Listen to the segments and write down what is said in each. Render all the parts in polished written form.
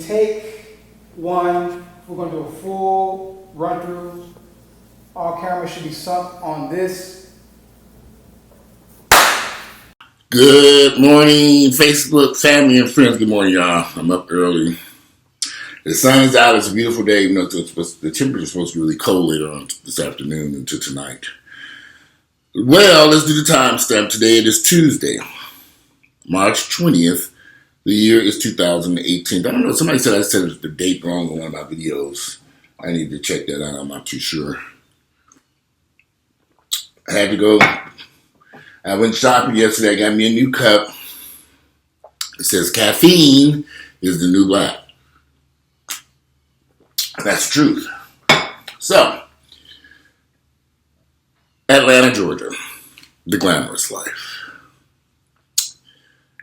take one, we're going to do a full run through. All cameras should be sunk on this. Good morning, Facebook family and friends. Good morning, y'all. I'm up early. The sun is out. It's a beautiful day. You know, the temperature is supposed to be really cold later on this afternoon into tonight. Well, let's do the timestamp. Today it is Tuesday, March 20th. The year is 2018. I don't know. Somebody said I said the date wrong on one of my videos. I need to check that out. I'm not too sure. I had to go. I went shopping yesterday. I got me a new cup. It says caffeine is the new black. That's the truth. So, Atlanta, Georgia, the glamorous life.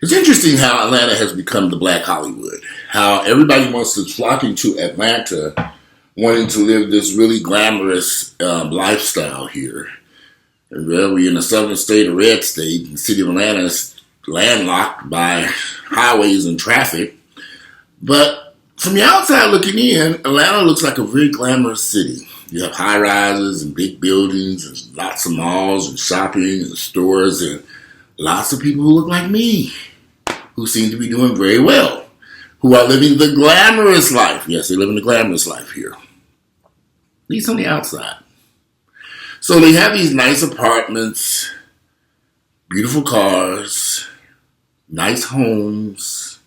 It's interesting how Atlanta has become the black Hollywood. How everybody wants to flock into Atlanta wanting to live this really glamorous lifestyle here. And well, we're in the southern state, a red state, and the city of Atlanta is landlocked by highways and traffic. But from the outside looking in, Atlanta looks like a very glamorous city. You have high rises and big buildings and lots of malls and shopping and stores and lots of people who look like me, who seem to be doing very well, who are living the glamorous life. Yes, they live in the glamorous life here, at least on the outside. So they have these nice apartments, beautiful cars, nice homes.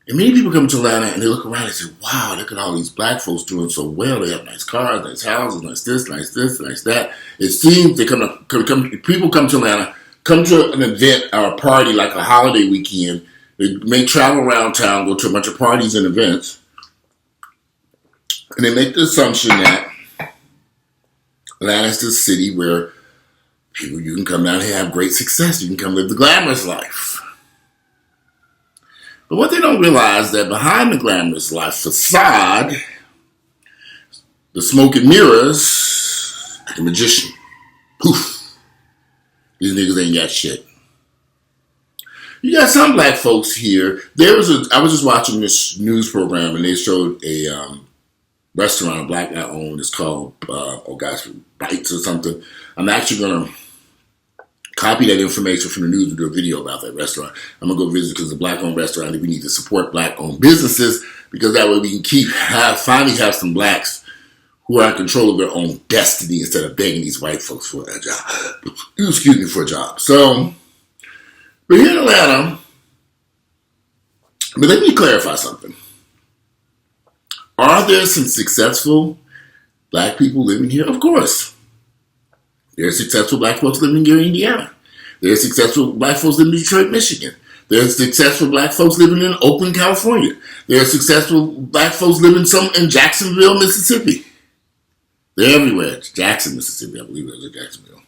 And many people come to Atlanta and they look around and say, wow, look at all these black folks doing so well. They have nice cars, nice houses, nice this, nice that. It seems they people come to Atlanta, come to an event or a party like a holiday weekend. They may travel around town, go to a bunch of parties and events. And they make the assumption that Atlanta is the city where you can come down here and have great success. You can come live the glamorous life. But what they don't realize is that behind the glamorous life facade, the smoke and mirrors, like a magician. Poof. These niggas ain't got shit. You got some black folks here. I was just watching this news program and they showed a restaurant a black guy owned. It's called Bites or something. I'm actually going to copy that information from the news and do a video about that restaurant. I'm going to go visit because it's a black-owned restaurant and we need to support black-owned businesses because that way we can finally have some blacks who are in control of their own destiny instead of begging these white folks for a job. Excuse me, for a job. So, we're here in Atlanta, but let me clarify something. Are there some successful black people living here? Of course. There are successful black folks living here in Indiana. There are successful black folks living in Detroit, Michigan. There are successful black folks living in Oakland, California. There are successful black folks living in Jacksonville, Mississippi. They're everywhere. It's Jackson, Mississippi. I believe there's a Jacksonville.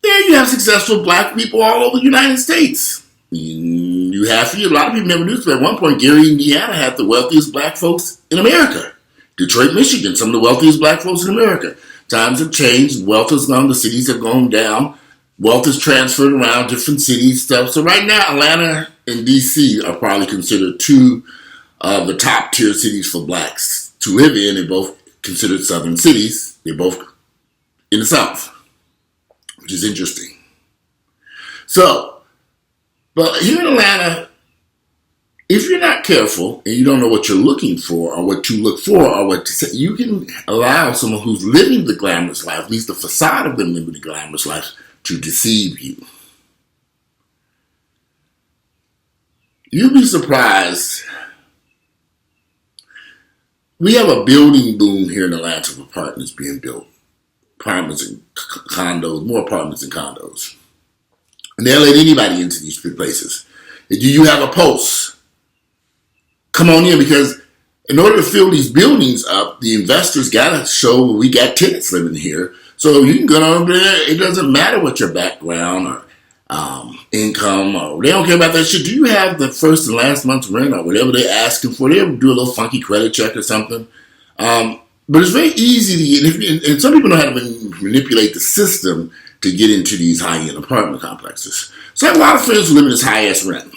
There you have successful black people all over the United States. You have a lot of people never knew this, but at one point, Gary, Indiana had the wealthiest black folks in America. Detroit, Michigan, some of the wealthiest black folks in America. Times have changed. Wealth has gone. The cities have gone down. Wealth is transferred around different cities, stuff. So right now, Atlanta and D.C. are probably considered two of the top tier cities for blacks to live in. They're both considered southern cities. They're both in the South, which is interesting. So, but here in Atlanta, if you're not careful and you don't know what you're looking for or what to look for or what to say, you can allow someone who's living the glamorous life, at least the facade of them living the glamorous life, to deceive you. You'd be surprised. We have a building boom here in Atlanta of apartments being built. Apartments and condos, more apartments and condos. And they'll let anybody into these places. Do you have a pulse? Come on in, because in order to fill these buildings up, the investors got to show we got tenants living here. So you can go over there. It doesn't matter what your background or income or they don't care about that shit. Do you have the first and last month's rent or whatever they're asking for? They ever do a little funky credit check or something? But it's very easy to get, and some people know how to manipulate the system to get into these high-end apartment complexes. So I have a lot of friends who live in this high-ass rent.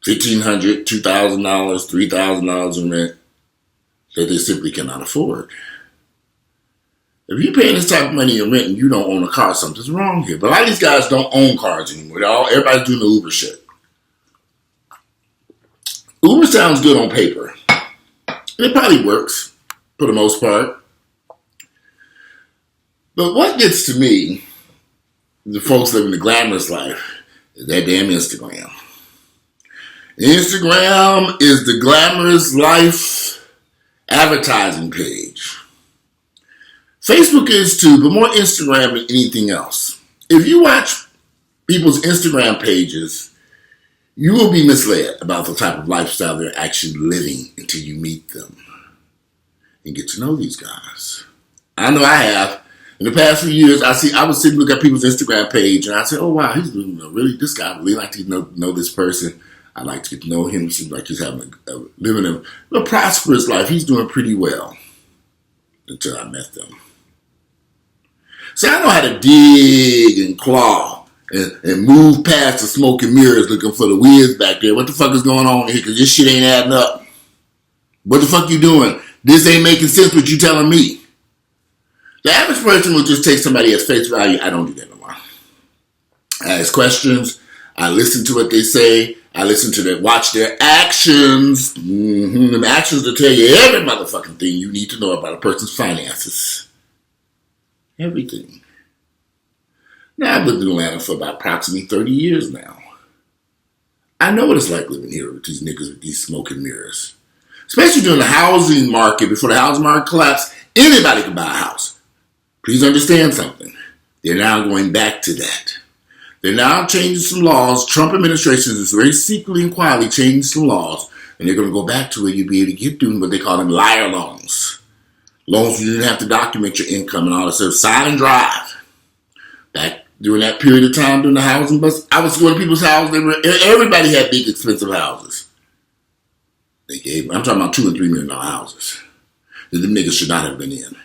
$1,500, $2,000, $3,000 in rent that they simply cannot afford. If you're paying this type of money in rent and you don't own a car, something's wrong here. But a lot of these guys don't own cars anymore. Everybody's doing the Uber shit. Uber sounds good on paper. It probably works for the most part. But what gets to me, the folks living the glamorous life, is that damn Instagram. Instagram is the glamorous life advertising page. Facebook is too, but more Instagram than anything else. If you watch people's Instagram pages, you will be misled about the type of lifestyle they're actually living until you meet them and get to know these guys. I know I have. In the past few years, I would sit and look at people's Instagram page, and I say, "Oh wow, he's really this guy. I really like to know this person. I'd like to get to know him. He seems like he's living a prosperous life. He's doing pretty well." Until I met them. So I know how to dig and claw and move past the smoke and mirrors looking for the whiz back there. What the fuck is going on here? Because this shit ain't adding up. What the fuck you doing? This ain't making sense what you telling me. The average person will just take somebody at face value. I don't do that no more. I ask questions. I listen to what they say. I listen to them, watch their actions. The actions will tell you every motherfucking thing you need to know about a person's finances. Everything. Now, I've lived in Atlanta for about approximately 30 years now. I know what it's like living here with these niggas with these smoking mirrors. Especially during the housing market, before the housing market collapsed, anybody could buy a house. Please understand something. They're now going back to that. They're now changing some laws. Trump administration is very secretly and quietly changing some laws, and they're going to go back to where you'll be able to get doing what they call them liar loans. Loans where you didn't have to document your income and all that stuff. Sign and drive. Back during that period of time during the housing bust, I was going to people's houses. Everybody had big, expensive houses. I'm talking about $2 and $3 million houses that the niggas should not have been in.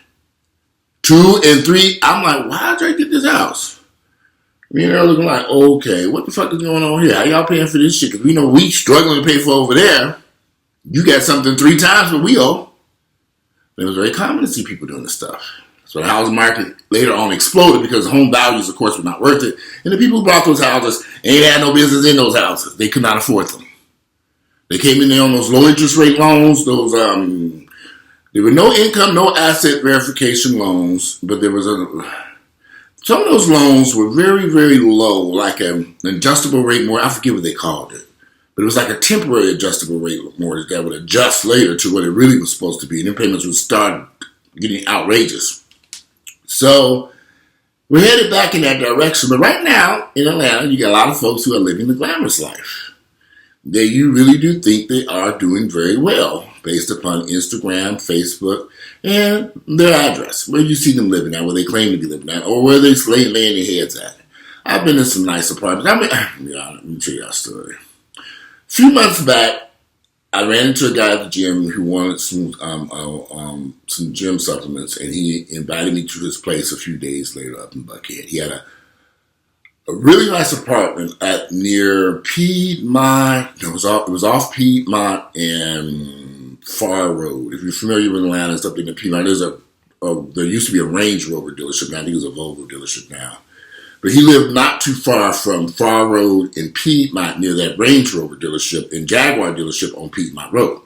2 and 3. I'm like, why did I get this house? Me and her looking like, okay, what the fuck is going on here? How y'all paying for this shit? Because we know we struggling to pay for over there. You got something 3 times what we owe. It was very common to see people doing this stuff. So the housing market later on exploded because home values, of course, were not worth it. And the people who bought those houses ain't had no business in those houses. They could not afford them. They came in there on those low interest rate loans. There were no income, no asset verification loans, but there was some of those loans were very, very low, like an adjustable rate mortgage. I forget what they called it. But it was like a temporary adjustable rate mortgage that would adjust later to what it really was supposed to be. And then payments would start getting outrageous. So we're headed back in that direction. But right now in Atlanta, you got a lot of folks who are living the glamorous life. You really do think they are doing very well based upon Instagram, Facebook, and their address. Where you see them living at, where they claim to be living at, or where they laying their heads at. I've been in some nice apartments. Let me tell you a story. A few months back, I ran into a guy at the gym who wanted some gym supplements, and he invited me to his place a few days later up in Buckhead. He had a really nice apartment near Piedmont. It was off Piedmont and Far Road. If you're familiar with Atlanta, it's up in the Piedmont. There used to be a Range Rover dealership. Now I think it's a Volvo dealership now. But he lived not too far from Far Road in Piedmont near that Range Rover dealership and Jaguar dealership on Piedmont Road.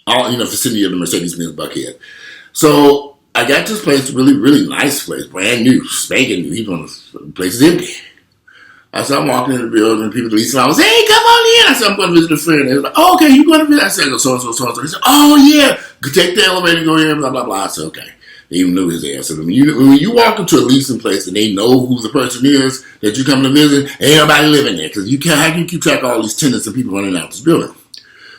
Vicinity of the Mercedes-Benz Buckhead. So I got to this place, really, really nice place, brand new, spanking new. Even the place is empty. I said, I'm walking in the building, and people leasing. I was, hey, come on in. I said, I'm going to visit a friend. They was like, oh, okay, you going to visit? I said, so. He said, oh, yeah, take the elevator and go here, blah, blah, blah. I said, okay. They even knew his ass. So when you walk into a leasing place and they know who the person is that you come to visit, ain't nobody living there. Because how can you keep track of all these tenants and people running out this building?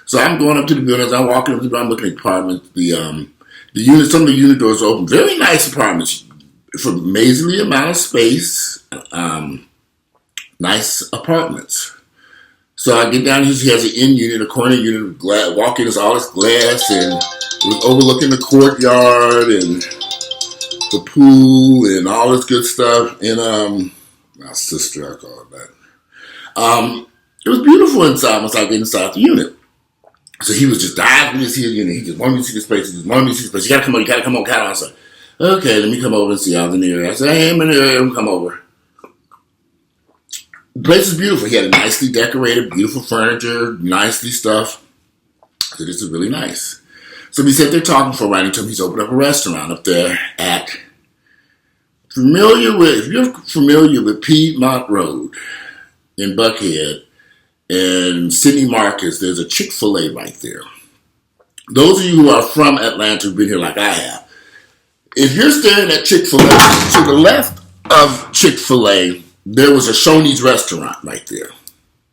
So I'm going up to the buildings. I'm walking up to the building. I'm looking at apartments. Some of the unit doors are open. Very nice apartments for amazingly amount of space. Nice apartments. So I get down here. He has an in unit, a corner unit. Walk in, it's all this glass, and it was overlooking the courtyard and the pool and all this good stuff. And my sister, I call it that. It was beautiful inside once I get inside the unit. So he was just diving into his unit. He just wanted me to see this place. He just wanted me to see this place. You gotta come on, count on. I said, okay, let me come over and see I was in the area. I said, hey, I'm in the area. Come over. The place is beautiful. He had a nicely decorated, beautiful furniture, nicely stuffed. I said, this is really nice. So we sat there talking for a while until he's opened up a restaurant up there at if you're familiar with Piedmont Road in Buckhead and Sidney Marcus, there's a Chick-fil-A right there. Those of you who are from Atlanta who've been here like I have, if you're staring at Chick-fil-A, to the left of Chick-fil-A, there was a Shoney's restaurant right there.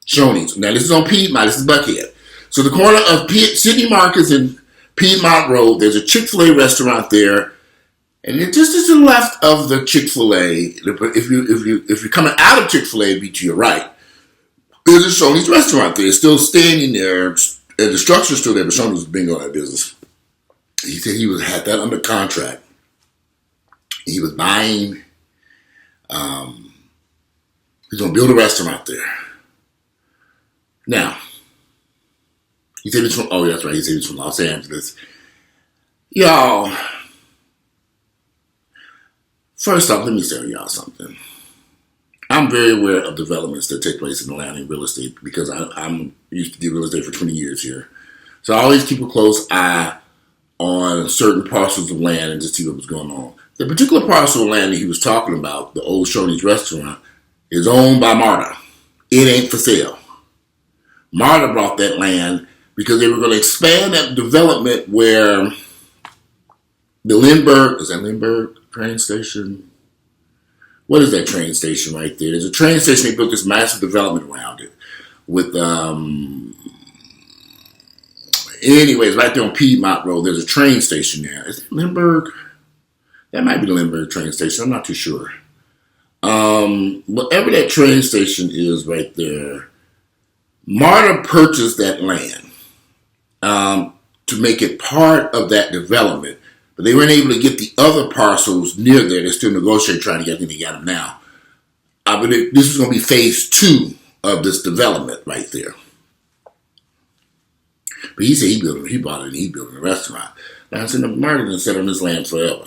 Shoney's. Now this is on Piedmont, this is Buckhead. So the corner of Sidney Marcus and Piedmont Road, there's a Chick-fil-A restaurant there. And it just is to the left of the Chick-fil-A. If you're coming out of Chick-fil-A, it'd be to your right. There's a Shoney's restaurant there. It's still standing there, and the structure's still there, but Shoney's been on that business. He said he had that under contract. He was buying, he's going to build a restaurant there. Now, he said he's from, oh, that's right, he said he's from Los Angeles. Y'all, first off, let me tell y'all something. I'm very aware of developments that take place in Atlanta in real estate because I'm used to do real estate for 20 years here. So I always keep a close eye on certain parcels of land and just see what was going on. The particular parcel of land that he was talking about, the old Shoney's restaurant, is owned by MARTA. It ain't for sale. MARTA bought that land because they were going to expand that development where the Lindbergh, is that Lindbergh train station? What is that train station right there? There's a train station. They built this massive development around it with, anyways, right there on Piedmont Road, there's a train station there. Is it Lindbergh? That might be the Lindbergh train station. I'm not too sure. Whatever that train station is right there, MARTA purchased that land to make it part of that development. But they weren't able to get the other parcels near there. They're still negotiating, trying to get them. They got them now. But this is going to be phase 2 of this development right there. But he said he bought it and he built a restaurant. Now I said, MARTA didn't sit on this land forever.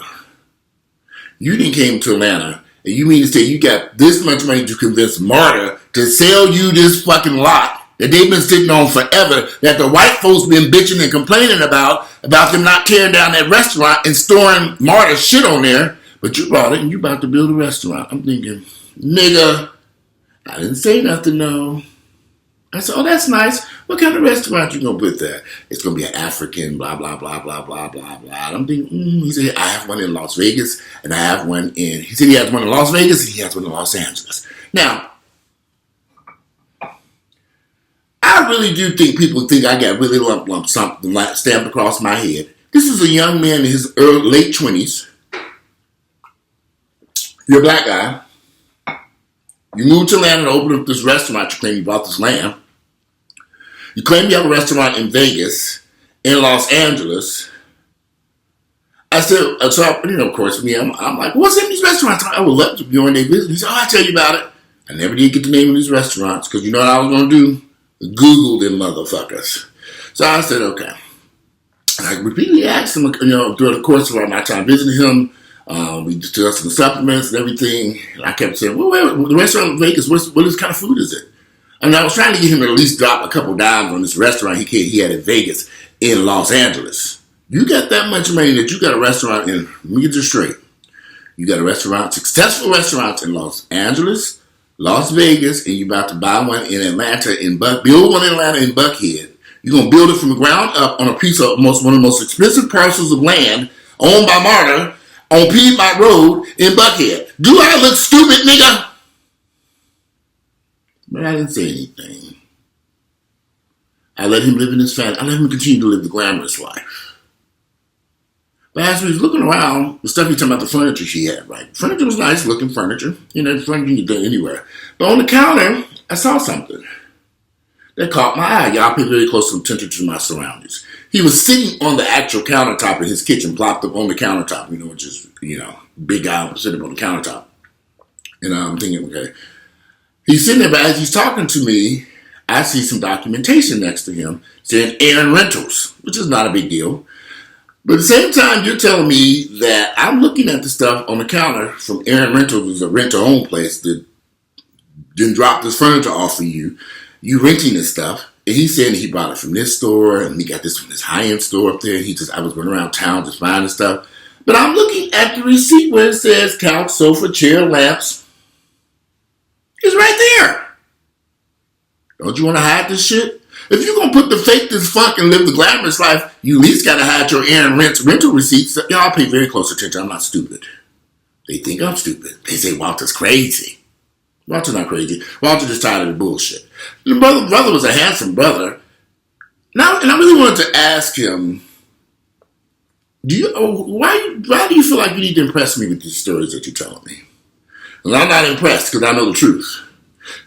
You didn't came to Atlanta and you mean to say you got this much money to convince MARTA to sell you this fucking lot that they've been sitting on forever, that the white folks been bitching and complaining about them not tearing down that restaurant and storing MARTA shit on there, but you bought it and you about to build a restaurant. I'm thinking, nigga, I didn't say nothing, no. I said, oh, that's nice. What kind of restaurant you gonna put there? It's gonna be an African, blah, blah, blah, blah, blah, blah, blah. I'm thinking, he said, I have one in Las Vegas and I have one he said he has one in Las Vegas and he has one in Los Angeles. Now, I really do think people think I got really lump something stamped across my head. This is a young man in his late 20s. You're a black guy. You moved to Atlanta to open up this restaurant. You claim you bought this land. You claim you have a restaurant in Vegas, in Los Angeles. I said, of course, me, I'm like, what's in these restaurants? I would love to be on their business. He said, I'll tell you about it. I never did get the name of these restaurants because you know what I was going to do? Google them motherfuckers. So I said, okay. And I repeatedly asked him, during the course of my time visiting him, we discussed some supplements and everything. And I kept saying, well, the restaurant in Vegas, what kind of food is it? And I was trying to get him to at least drop a couple dimes on this restaurant he had in Vegas in Los Angeles. You got that much money that you got a restaurant in, let me get this straight. You got a restaurant, successful restaurants in Los Angeles, Las Vegas, and you're about to buy one in Atlanta, build one in Atlanta in Buckhead. You're going to build it from the ground up on a piece of one of the most expensive parcels of land owned by MARTA on Piedmont Road in Buckhead. Do I look stupid, nigga? But I didn't say anything. I let him live in his fantasy. I let him continue to live the glamorous life. But as we was looking around, the stuff he talking about the furniture she had, right? Furniture was nice looking furniture. Furniture you can do anywhere. But on the counter, I saw something that caught my eye. Y'all pay very close attention to my surroundings. He was sitting on the actual countertop in his kitchen, plopped up on the countertop, which is, big guy sitting up on the countertop. And I'm thinking, okay. He's sitting there, but as he's talking to me, I see some documentation next to him saying Aaron Rentals, which is not a big deal. But at the same time, you're telling me that I'm looking at the stuff on the counter from Aaron Rentals, which is a rent-to-own place that didn't drop this furniture off for you. You renting this stuff. And he's saying he bought it from this store, and he got this from this high-end store up there. I was going around town just buying the stuff. But I'm looking at the receipt where it says couch, sofa, chair, lamps. It's right there. Don't you want to hide this shit? If you're going to put the fake this funk and live the glamorous life, you at least got to hide your Aaron rental receipts. Y'all pay very close attention. I'm not stupid. They think I'm stupid. They say Walter's crazy. Walter's not crazy. Walter just tired of the bullshit. The brother was a handsome brother. Now, and I really wanted to ask him, why do you feel like you need to impress me with these stories that you're telling me? Well, I'm not impressed because I know the truth.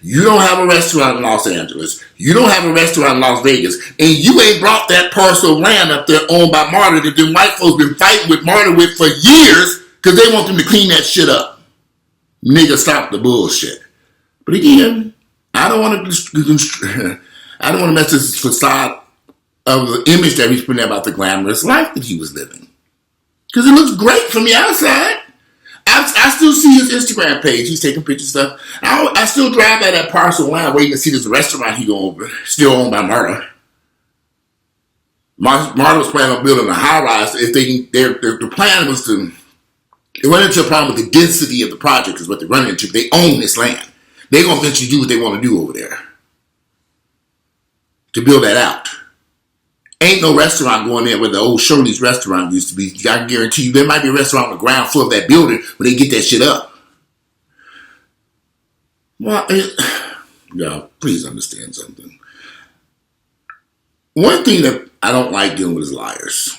You don't have a restaurant in Los Angeles. You don't have a restaurant in Las Vegas. And you ain't brought that parcel of land up there owned by Marta that the white folks been fighting with Marta with for years because they want them to clean that shit up. Nigga, stop the bullshit. But again, I don't want to mess this facade of the image that he's putting about the glamorous life that he was living. Because it looks great from the outside. I still see his Instagram page. He's taking pictures and stuff. I still drive by that parcel line waiting to see this restaurant he going open, still owned by Marta. Marta was planning on building a high rise. Their plan was to run into a problem with the density of the project is what they're running into. They own this land. They're going to eventually do what they want to do over there to build that out. Ain't no restaurant going there where the old Shirley's restaurant used to be. I can guarantee you there might be a restaurant on the ground floor of that building where they get that shit up. Well, y'all, please understand something. One thing that I don't like dealing with is liars.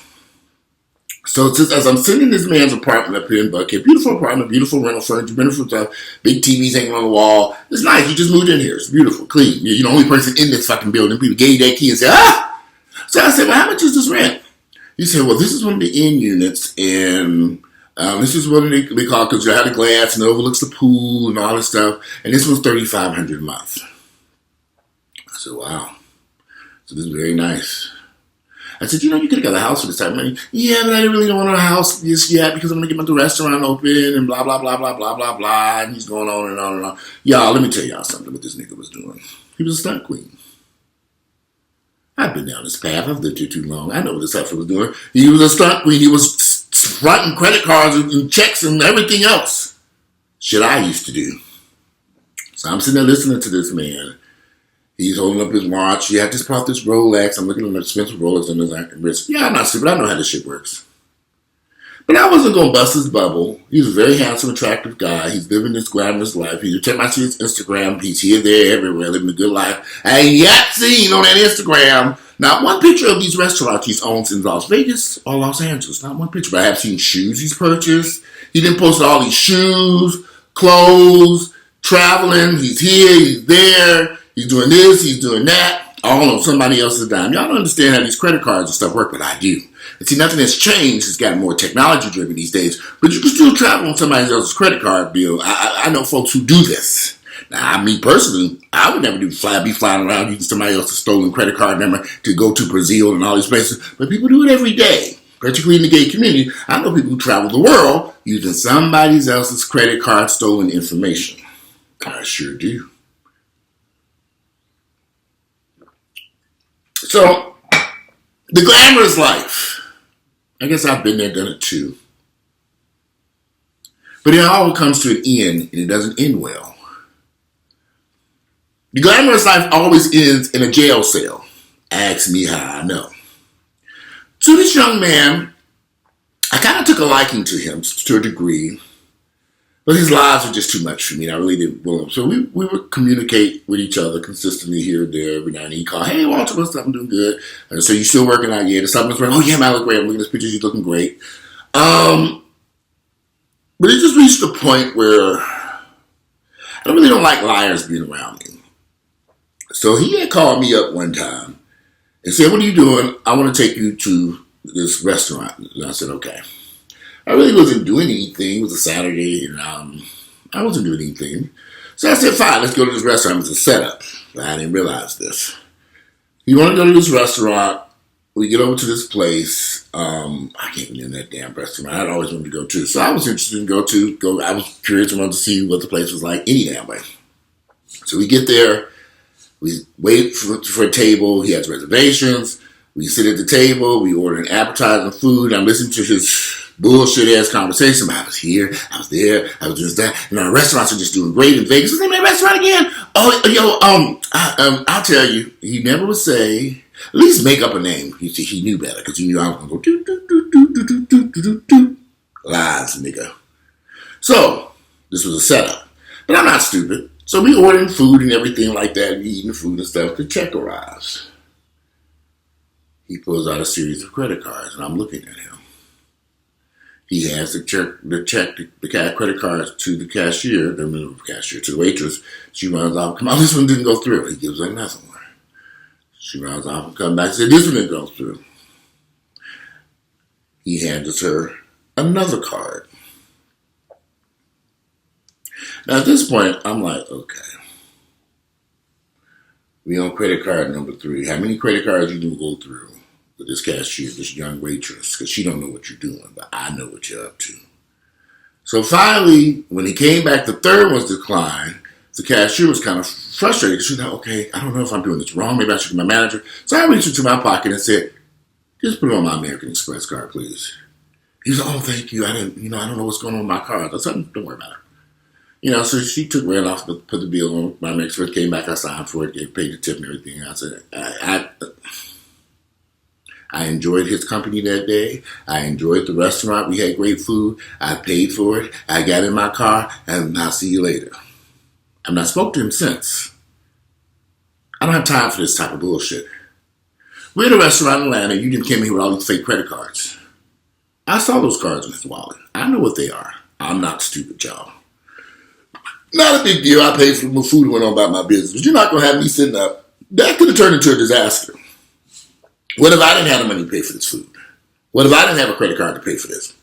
So as I'm sitting in this man's apartment up here in Buckhead, beautiful apartment, beautiful rental furniture, beautiful stuff, big TVs hanging on the wall. It's nice. You just moved in here. It's beautiful, clean. You're the only person in this fucking building. People gave you that key and said, ah! So I said, well, how much is this rent? He said, well, this is one of the inn units, and this is what they call it because you had a glass and it overlooks the pool and all this stuff, and this one's $3,500 a month. I said, wow. So this is very nice. I said, you could have got a house for this type of money. Yeah, but I didn't really want a house just yet because I'm going to get my restaurant open and blah, blah, blah, blah, blah, blah, blah. And he's going on and on and on. Y'all, let me tell y'all something what this nigga was doing. He was a stunt queen. I've been down this path. I've lived here too long. I know what this heifer was doing. He was a stunt queen. He was fronting credit cards and checks and everything else. Shit I used to do. So I'm sitting there listening to this man. He's holding up his watch. Yeah, I just bought this Rolex. I'm looking at an expensive Rolex on his wrist. Yeah, I'm not stupid. I know how this shit works. But I wasn't going to bust his bubble. He's a very handsome, attractive guy. He's living this glamorous life. He's check my his Instagram. He's here, there, everywhere, living a good life. I ain't yet seen on that Instagram not one picture of these restaurants he's owned in Las Vegas or Los Angeles. Not one picture. But I have seen shoes he's purchased. He didn't post all these shoes, clothes, traveling. He's here, he's there. He's doing this, he's doing that. All on somebody else's dime. Y'all don't understand how these credit cards and stuff work, but I do. And see, nothing has changed. It's gotten more technology-driven these days. But you can still travel on somebody else's credit card bill. I know folks who do this. Now, me personally, I would never be flying around using somebody else's stolen credit card number to go to Brazil and all these places. But people do it every day, particularly in the gay community. I know people who travel the world using somebody else's credit card stolen information. I sure do. So, the glamorous life. I guess I've been there, done it too. But it all comes to an end, and it doesn't end well. The glamorous life always ends in a jail cell. Ask me how I know. So this young man, I kind of took a liking to him to a degree. But his lies were just too much for me. I really didn't want him. So we would communicate with each other consistently here and there. Every now and then he'd call, hey, Walter, what's up? I'm doing good. So you still working out? Yeah, the supplement's running. Oh, yeah, man, I look great. I'm looking at this pictures. You're looking great. But it just reached the point where I really don't like liars being around me. So he had called me up one time and said, what are you doing? I want to take you to this restaurant. And I said, okay. I really wasn't doing anything. It was a Saturday, and I wasn't doing anything. So I said, fine, let's go to this restaurant. It's a setup. I didn't realize this. You want to go to this restaurant? We get over to this place. I can't remember that damn restaurant. I'd always wanted to go to. So I was interested in go. I was curious and wanted to see what the place was like any damn way. So we get there. We wait for a table. He has reservations. We sit at the table. We order an appetizer and food. I'm listening to his bullshit ass conversation. I was here. I was there. I was just that. And our restaurants are just doing great in Vegas. What's the name of that restaurant again? Oh, yo, I'll tell you. He never would say. At least make up a name. He knew better because he knew I was gonna go do do do do do do do do do do. Lies, nigga. So this was a setup, but I'm not stupid. So we ordering food and everything like that. We eating food and stuff. The check arrives. He pulls out a series of credit cards, and I'm looking at him. He hands the credit cards to the cashier, to the waitress. She runs off. Come on, this one didn't go through. He gives her another one. She runs off and comes back and says, this one didn't go through. He hands her another card. Now at this point, I'm like, okay. We on credit card number 3. How many credit cards you gonna go through with this cashier, this young waitress? Because she don't know what you're doing, but I know what you're up to. So finally, when he came back, the third one's declined. The cashier was kind of frustrated because she was like, okay, I don't know if I'm doing this wrong. Maybe I should get my manager. So I reached into my pocket and said, just put it on my American Express card, please. He was like, oh, thank you. I don't know what's going on with my card. I said, don't worry about it. So she ran off, put the bill on my American Express, came back, I signed for it, paid the tip and everything. I said, I enjoyed his company that day. I enjoyed the restaurant. We had great food. I paid for it. I got in my car, and I'll see you later. I've not spoke to him since. I don't have time for this type of bullshit. We're at a restaurant in Atlanta. You didn't came here with all these fake credit cards. I saw those cards in his wallet. I know what they are. I'm not stupid, y'all. Not a big deal. I paid for my food and went on about my business. But you're not going to have me sitting up. That could have turned into a disaster. What if I didn't have the money to pay for this food? What if I didn't have a credit card to pay for this?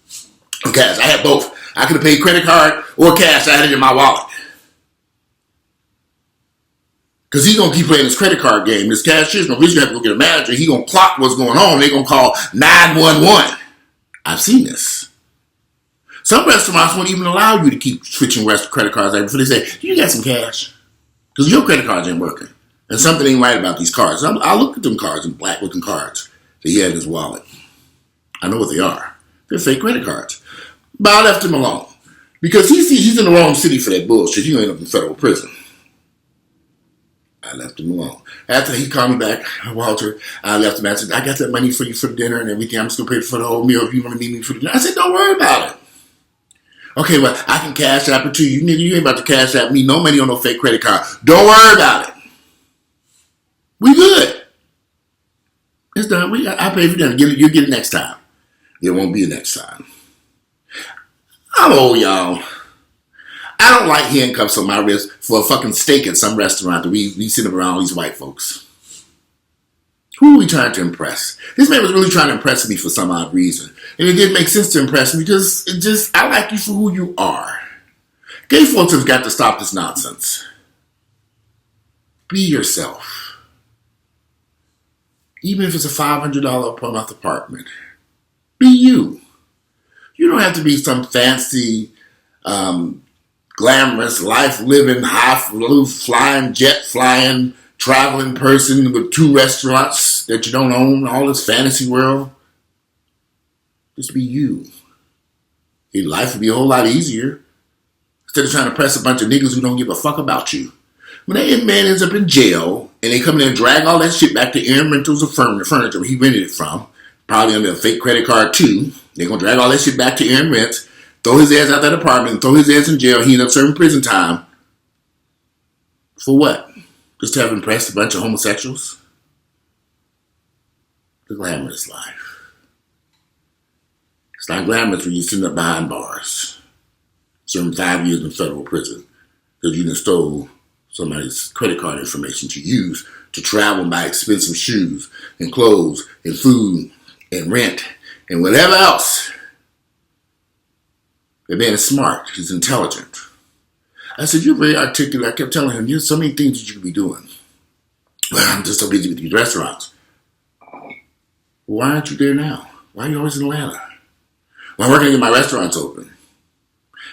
Or cash. I had both. I could have paid credit card or cash. I had it in my wallet. Because he's going to keep playing this credit card game. This cashier's going to have to go get a manager. He's going to clock what's going on. They're going to call 911. I've seen this. Some restaurants won't even allow you to keep switching credit cards before they say, you got some cash. Because your credit cards ain't working. And something ain't right about these cards. I looked at them cards, them black looking cards that he had in his wallet. I know what they are. They're fake credit cards. But I left him alone. Because he's in the wrong city for that bullshit. He's going to end up in federal prison. I left him alone. After he called me back, Walter, I left him. I said, I got that money for you for dinner and everything. I'm just going to pay for the whole meal if you want to meet me for dinner. I said, don't worry about it. Okay, well, I can cash app it to you. Nigga, you ain't about to cash app me no money on no fake credit card. Don't worry about it. We good. It's done. I pay for dinner. You'll get it next time. There won't be a next time. I'm old, y'all. I don't like handcuffs on my wrist for a fucking steak at some restaurant that we sitting around all these white folks. Who are we trying to impress? This man was really trying to impress me for some odd reason. And it didn't make sense to impress me because I like you for who you are. Gay folks have got to stop this nonsense. Be yourself. Even if it's a $500 per month apartment. Be you. You don't have to be some fancy, glamorous, life-living, high-flying, jet-flying, traveling person with 2 restaurants that you don't own, all this fantasy world. Just be you. Your life would be a whole lot easier instead of trying to press a bunch of niggas who don't give a fuck about you. When that man ends up in jail and they come in and drag all that shit back to Aaron Rentals or furniture he rented it from, probably under a fake credit card too, they're going to drag all that shit back to Aaron Rents, throw his ass out that apartment, and throw his ass in jail. He ends up serving prison time. For what? Just to have impressed a bunch of homosexuals? The glamorous life. It's not glamorous when you're sitting up behind bars, serving 5 years in federal prison because you done stole somebody's credit card information to use to travel and buy expensive shoes and clothes and food and rent and whatever else. That man is smart. He's intelligent. I said, you're very articulate. I kept telling him, there's so many things that you could be doing. Well, I'm just so busy with these restaurants. Why aren't you there now? Why are you always in Atlanta? Well, I'm working to get my restaurants open.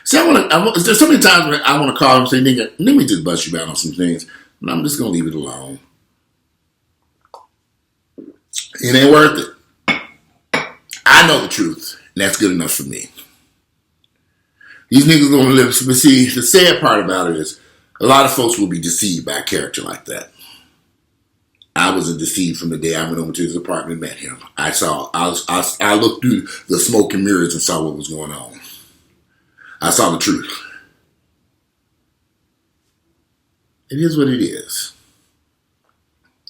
See, there's so many times when I want to call him and say, nigga, let me just bust you out on some things. And I'm just going to leave it alone. It ain't worth it. I know the truth, and that's good enough for me. These niggas don't live. But see, the sad part about it is a lot of folks will be deceived by a character like that. I wasn't deceived from the day I went over to his apartment and met him. I looked through the smoke and mirrors and saw what was going on. I saw the truth. It is what it is.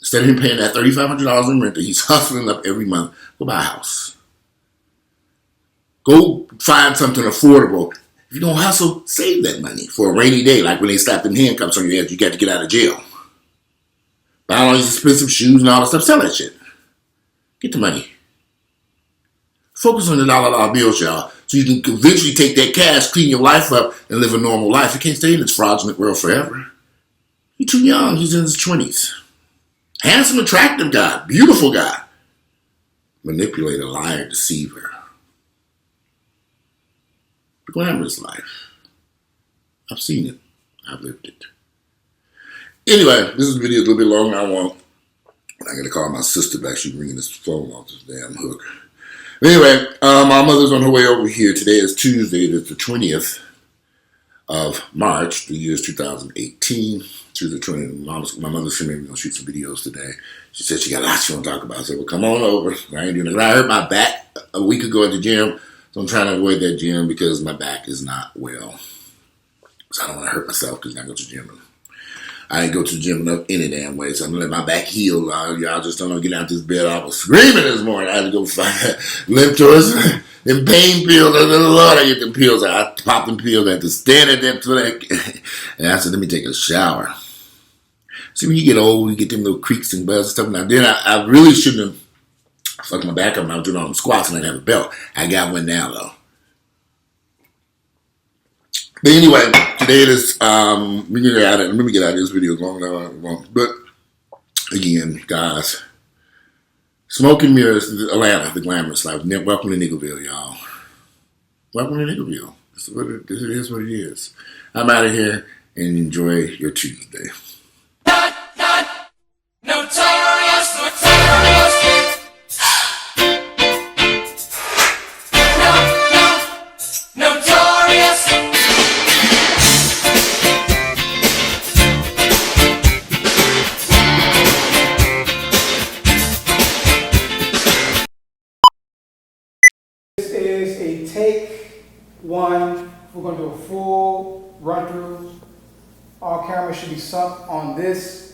Instead of him paying that $3,500 in rent that he's hustling up every month, go buy a house. Go find something affordable. If you don't hustle, save that money for a rainy day, like when they slap them handcuffs on your head, you got to get out of jail. Buy all these expensive shoes and all that stuff. Sell that shit. Get the money. Focus on the dollar bills, y'all, so you can eventually take that cash, clean your life up, and live a normal life. You can't stay in this fraudulent world forever. You're too young. He's in his 20s. Handsome, attractive guy. Beautiful guy. Manipulator, liar, deceiver. The glamorous life. I've seen it. I've lived it. Anyway, this video is a little bit longer than I want. I got to call my sister back. She's bringing this phone off this damn hook. Anyway, my mother's on her way over here. Today is Tuesday. It's the 20th of March. The year is 2018. Tuesday 20th. My mother said maybe we're going to shoot some videos today. She said she got lots she want to talk about. I said, well, come on over. I ain't doing it. I hurt my back a week ago at the gym. So I'm trying to avoid that gym because my back is not well. So I don't want to hurt myself because I go to the gym. I ain't go to the gym enough any damn way, so I'm gonna let my back heal. Y'all just don't know, get out this bed. I was screaming this morning. I had to go find Limpers, them pain pills. Lord, I get them pills. I popped them pills. I had to stand at them for that. And I said, let me take a shower. See, when you get old, you get them little creaks and buzz and stuff. Now, then I really shouldn't have fucked my back up when I was doing all them squats and I didn't have a belt. I got one now, though. But anyway, today it is, let me get out of this video as long as I want. But again, guys, smoke and mirrors, Atlanta, the glamorous life. Welcome to NIGGAVILLE, y'all. Welcome to NIGGAVILLE. It is what it is. I'm out of here and enjoy your Tuesday. This is a take one. We're going to do a full run through. All cameras should be sunk on this